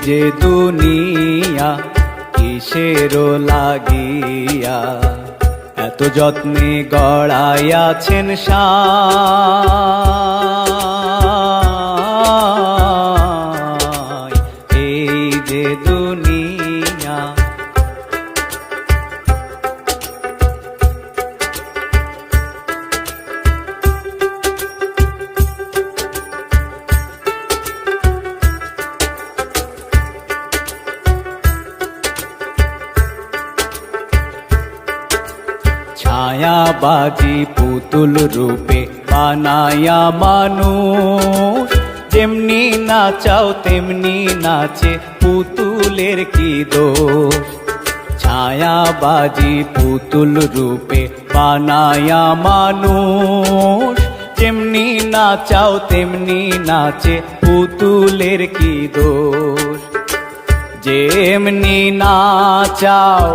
যে দুনিয়া কিসেরও লাগিয়া এত যত্নে গড়াইয়াছেন সায় এই যে দুনিয়া। ছায়াবাজি পুতুল রূপে বানায়া মানুষ, যেমনি নাচাও তেমনি নাচে পুতুলের কি দোষ। ছায়াবাজি পুতুল রূপে বানায়া মানুষ, যেমনি নাচাও তেমনি নাচে পুতুলের কি দোষ। যেমনি নাচাও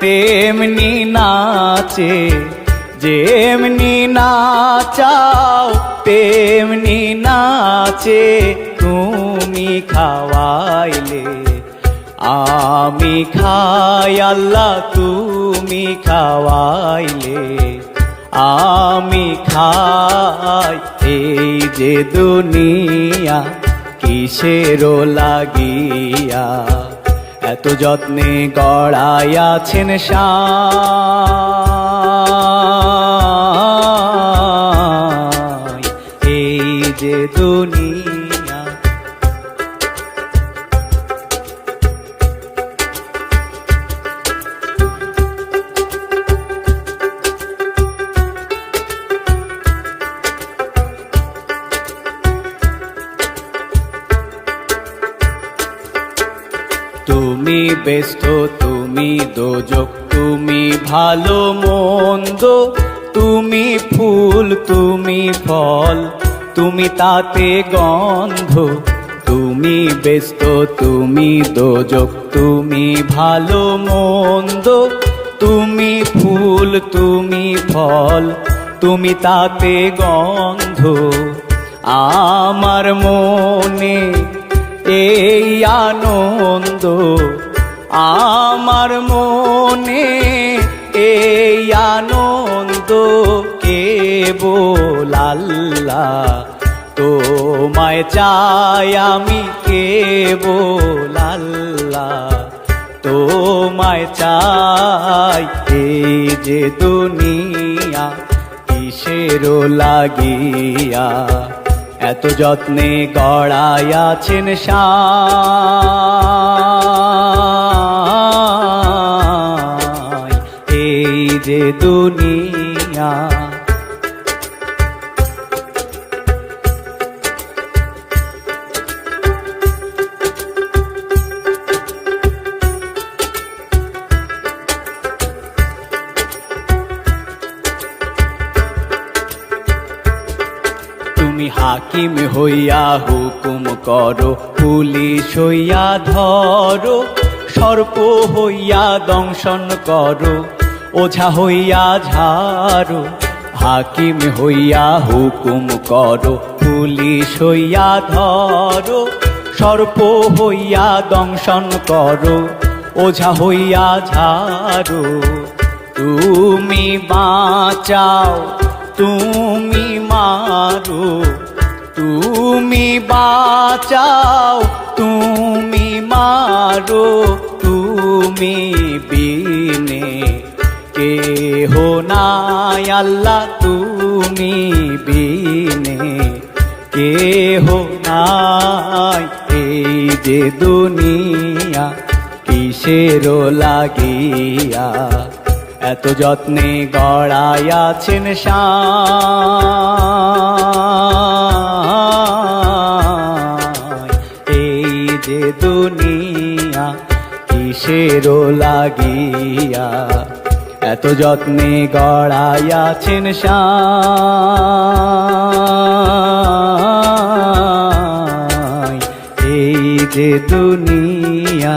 তেমনি নাচে, যেমনি নাচাও তেমনি নাচে। তুমি খাওয়াইলে আমি খাই আল্লাহ, তুমি খাওয়াইলে আমি খাই। এই যে দুনিয়া কিসেরও লাগিয়া এত যত্নে গড়াইয়াছেন সায় এই যে দুনিয়া। তুমি ব্যস্ত তুমি দোজক, তুমি ভালো মন্দ, তুমি ফুল তুমি ফল, তুমি তাতে গন্ধ। তুমি ব্যস্ত তুমি দোজক, তুমি ভালো মন্দ, তুমি ফুল তুমি ফল, তুমি তাতে গন্ধ। আমার মনে এই আনন্দ, আমার মনে এই আনন্দ, কেবল আল্লাহ তোমায় চাই আমি, কেবল আল্লাহ তোমায় চাই। এই যে দুনিয়া কিসেরও লাগিয়া এত যত্নে গড়াইয়াছেন সায় এই যে দুনিয়া। তুমি হাকিম হইয়া হুকুম করো, পুলিশ হইয়া ধরো, সর্প হইয়া দংশন করো, ওঝা হইয়া ঝাড়ো। হাকিম হইয়া হুকুম করো, পুলিশ হইয়া ধরো, সর্প হইয়া দংশন করো, ওঝা হইয়া ঝাড়ো। তুমি বাঁচাও তুমি মারো, তুমি বাঁচাও তুমি মারো, তুমি বিনে কেহ নাই আল্লাহ, তুমি বিনে কেহ নাই। এই যে দুনিয়া কিসেরও লাগিয়া এত যত্নে গড়াইয়াছেন সায় এই যে দুনিয়া কিসেরও লাগিয়া এত যত্নে গড়াইয়াছেন সায় এই যে দুনিয়া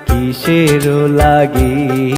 কিসেরও লাগিয়া।